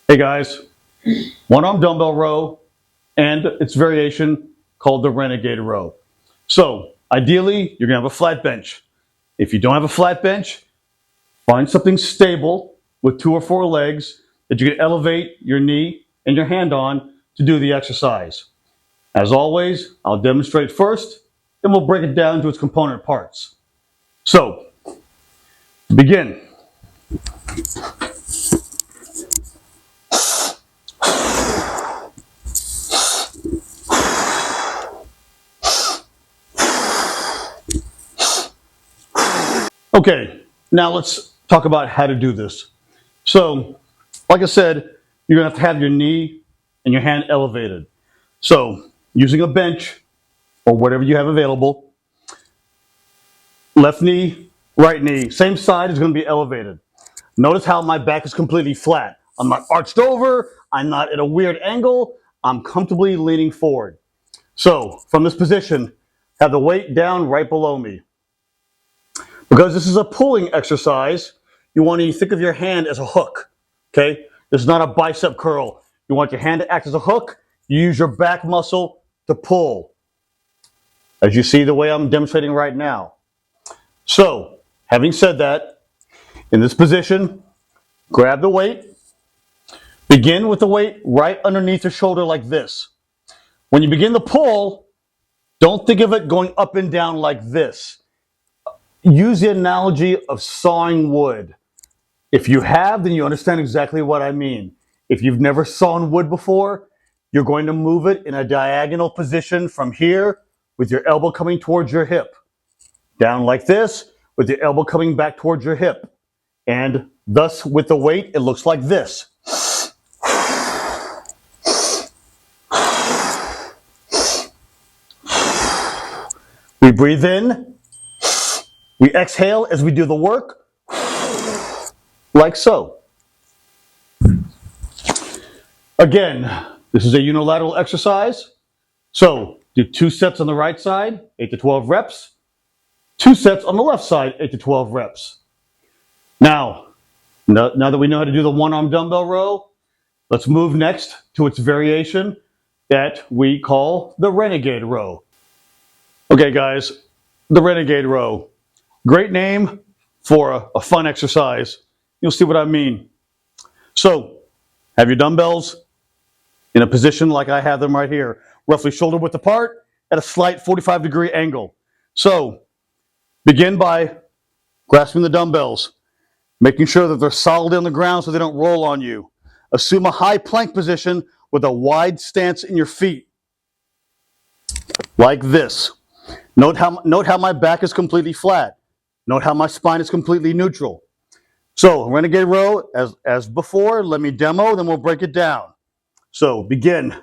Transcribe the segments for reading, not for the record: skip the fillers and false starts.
Hey guys, one arm dumbbell row and its variation called the Renegade row. So ideally, you're gonna have a flat bench. If you don't have a flat bench, find something stable with 2 or 4 legs that you can elevate your knee and your hand on to do the exercise. As always, I'll demonstrate first, then we'll break it down to its component parts. So, to begin, okay, now let's talk about how to do this. So, like I said, you're gonna have to have your knee and your hand elevated. So, using a bench or whatever you have available, left knee, right knee, same side is gonna be elevated. Notice how my back is completely flat. I'm not arched over, I'm not at a weird angle, I'm comfortably leaning forward. So, from this position, have the weight down right below me. Because this is a pulling exercise, you want to think of your hand as a hook. Okay? This is not a bicep curl. You want your hand to act as a hook. You use your back muscle to pull. As you see the way I'm demonstrating right now. So, having said that, in this position, grab the weight. Begin with the weight right underneath your shoulder like this. When you begin the pull, don't think of it going up and down like this. Use the analogy of sawing wood. If you have, then you understand exactly what I mean. If you've never sawn wood before, you're going to move it in a diagonal position from here with your elbow coming towards your hip. Down like this with your elbow coming back towards your hip. And thus with the weight, it looks like this. We breathe in. We exhale as we do the work. Like so. Again, this is a unilateral exercise. So do 2 sets on the right side, 8 to 12 reps. 2 sets on the left side, 8 to 12 reps. Now that we know how to do the one-arm dumbbell row, let's move next to its variation that we call the Renegade row. Okay, guys, the Renegade row. Great name for a fun exercise. You'll see what I mean. So, have your dumbbells in a position like I have them right here, roughly shoulder width apart at a slight 45-degree angle. So, begin by grasping the dumbbells, making sure that they're solid on the ground so they don't roll on you. Assume a high plank position with a wide stance in your feet, like this. Note how my back is completely flat. Note how my spine is completely neutral. So, Renegade row, as before, let me demo, then we'll break it down. So, begin.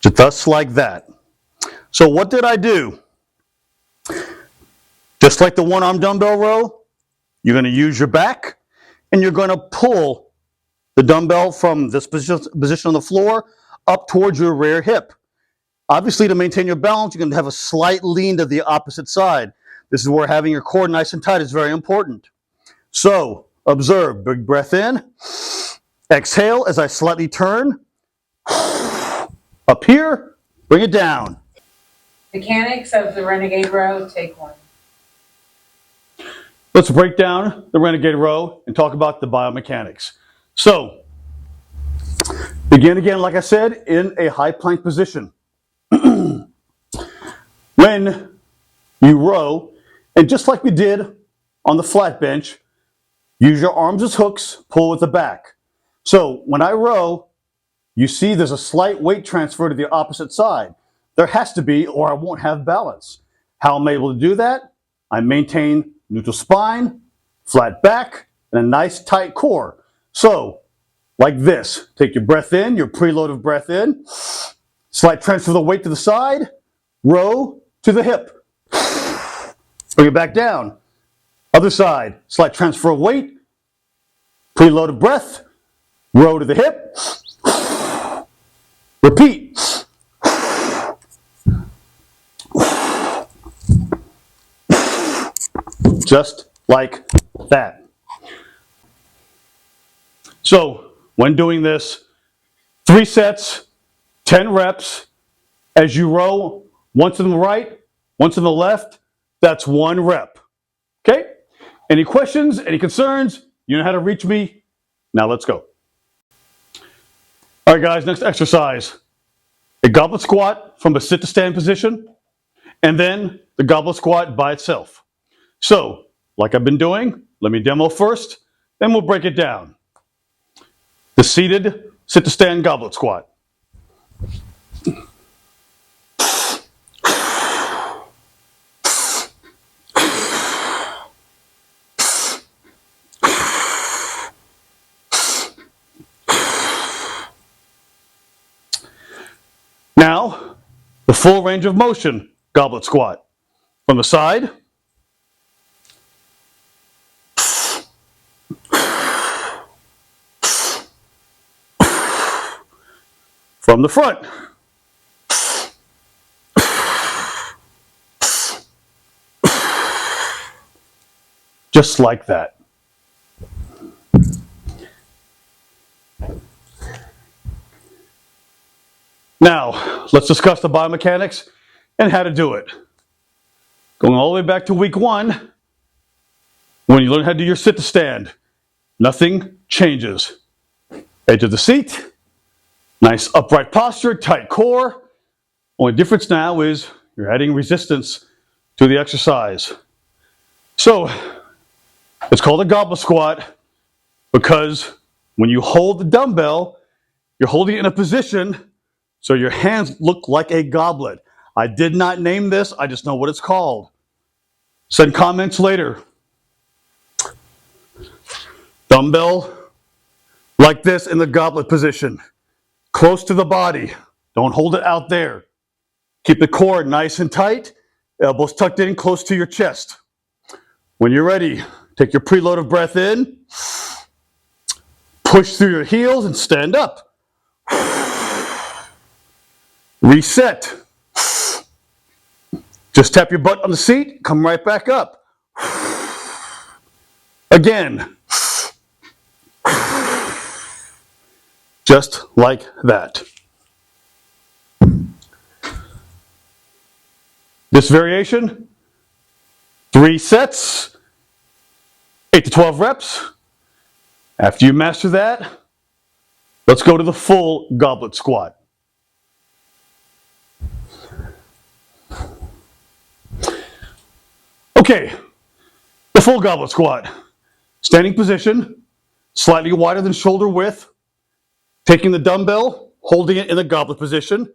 Just like that. So, what did I do? Just like the one-arm dumbbell row, you're going to use your back, and you're going to pull the dumbbell from this position on the floor up towards your rear hip. Obviously, to maintain your balance, you're going to have a slight lean to the opposite side. This is where having your core nice and tight is very important. So, observe. Big breath in. Exhale as I slightly turn. Up here, bring it down. Mechanics of the Renegade row, take 1. Let's break down the Renegade row and talk about the biomechanics. So, begin again, like I said, in a high plank position. When you row, and just like we did on the flat bench, use your arms as hooks, pull with the back. So, when I row, you see there's a slight weight transfer to the opposite side. There has to be, or I won't have balance. How am I able to do that? I maintain neutral spine, flat back, and a nice tight core. So, like this. Take your breath in, your preloaded breath in. Slight transfer of the weight to the side. Row to the hip. Bring it back down. Other side. Slight transfer of weight. Preloaded breath. Row to the hip. Repeat. Just like that. So when doing this, 3 sets, 10 reps. As you row, once in the right, once in the left, that's 1 rep. Okay? Any questions, any concerns? You know how to reach me. Now let's go. All right, guys, next exercise. A goblet squat from a sit to stand position, and then the goblet squat by itself. So, like I've been doing, let me demo first, then we'll break it down. The seated sit to stand goblet squat. Now, the full range of motion goblet squat. From the side, from the front, just like that. Now, let's discuss the biomechanics and how to do it. Going all the way back to week 1, when you learn how to do your sit to stand, nothing changes. Edge of the seat, nice upright posture, tight core. Only difference now is you're adding resistance to the exercise. So, it's called a goblet squat because when you hold the dumbbell, you're holding it in a position so your hands look like a goblet. I did not name this, I just know what it's called. Send comments later. Dumbbell like this in the goblet position, close to the body. Don't hold it out there. Keep the core nice and tight, elbows tucked in close to your chest. When you're ready, take your preloaded breath in, push through your heels and stand up. Reset. Just tap your butt on the seat, come right back up. Again. Just like that. This variation, 3 sets, 8 to 12 reps. After you master that, let's go to the full goblet squat. Okay, the full goblet squat. Standing position, slightly wider than shoulder width. Taking the dumbbell, holding it in the goblet position.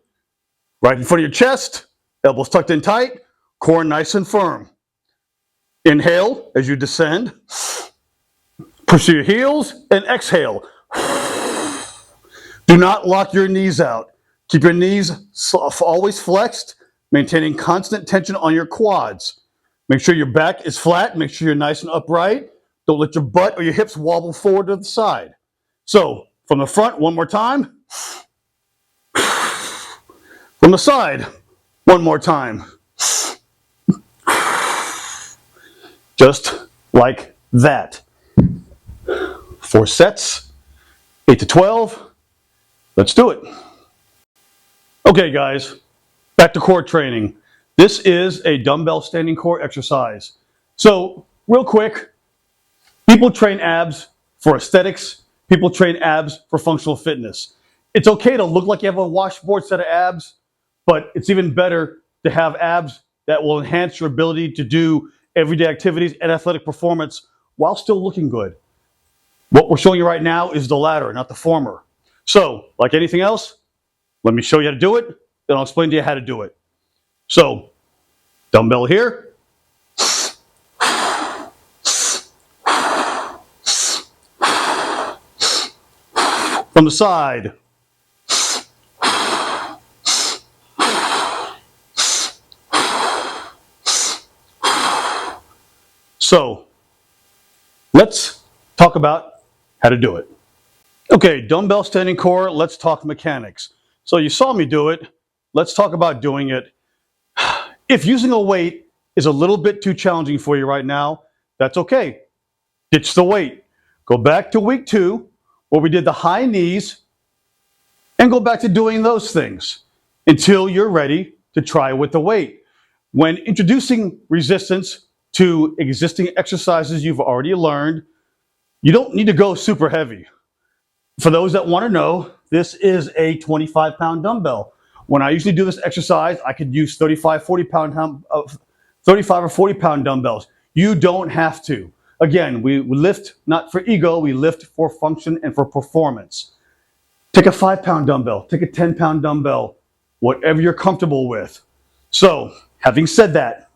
Right in front of your chest, elbows tucked in tight, core nice and firm. Inhale as you descend. Push through your heels and exhale. Do not lock your knees out. Keep your knees always flexed, maintaining constant tension on your quads. Make sure your back is flat. Make sure you're nice and upright. Don't let your butt or your hips wobble forward to the side. So, from the front, one more time. From the side, one more time. Just like that. 4 sets, 8 to 12. Let's do it. Okay, guys, back to core training. This is a dumbbell standing core exercise. So, real quick, people train abs for aesthetics. People train abs for functional fitness. It's okay to look like you have a washboard set of abs, but it's even better to have abs that will enhance your ability to do everyday activities and athletic performance while still looking good. What we're showing you right now is the latter, not the former. So, like anything else, let me show you how to do it, then I'll explain to you how to do it. So, dumbbell here. From the side. So, let's talk about how to do it. Okay, dumbbell standing core, let's talk mechanics. So you saw me do it. Let's talk about doing it. If using a weight is a little bit too challenging for you right now, that's okay. Ditch the weight. Go back to week 2, where we did the high knees, and go back to doing those things until you're ready to try with the weight. When introducing resistance to existing exercises you've already learned, you don't need to go super heavy. For those that want to know, this is a 25-pound dumbbell. When I usually do this exercise, I could use 35 or 40-pound dumbbells. You don't have to. Again, we lift not for ego, we lift for function and for performance. Take a 5-pound dumbbell, take a 10-pound dumbbell, whatever you're comfortable with. So, having said that,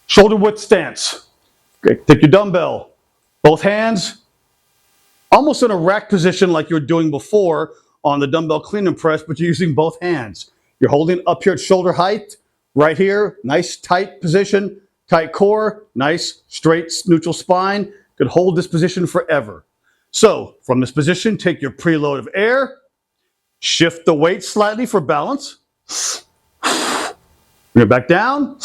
shoulder width stance. Okay, take your dumbbell, both hands, almost in a rack position like you were doing before on the dumbbell clean and press, but you're using both hands. You're holding up here at shoulder height, right here, nice tight position, tight core, nice straight neutral spine. Could hold this position forever. So from this position, take your preload of air, shift the weight slightly for balance, bring it back down,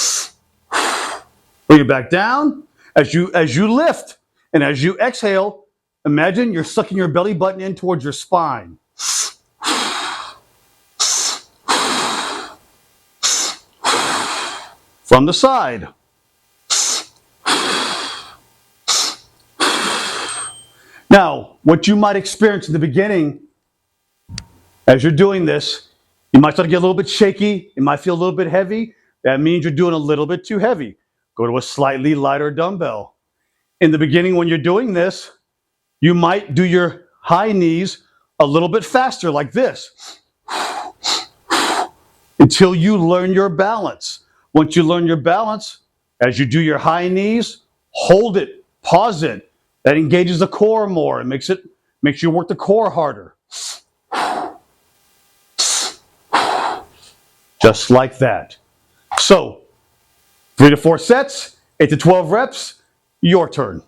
bring it back down. As you lift and as you exhale, imagine you're sucking your belly button in towards your spine. From the side. Now, what you might experience in the beginning, as you're doing this, you might start to get a little bit shaky. It might feel a little bit heavy. That means you're doing a little bit too heavy. Go to a slightly lighter dumbbell. In the beginning, when you're doing this, you might do your high knees a little bit faster, like this, until you learn your balance. Once you learn your balance, as you do your high knees, hold it, pause it. That engages the core more. It makes you work the core harder. Just like that. So, 3 to 4 sets, 8 to 12 reps, your turn.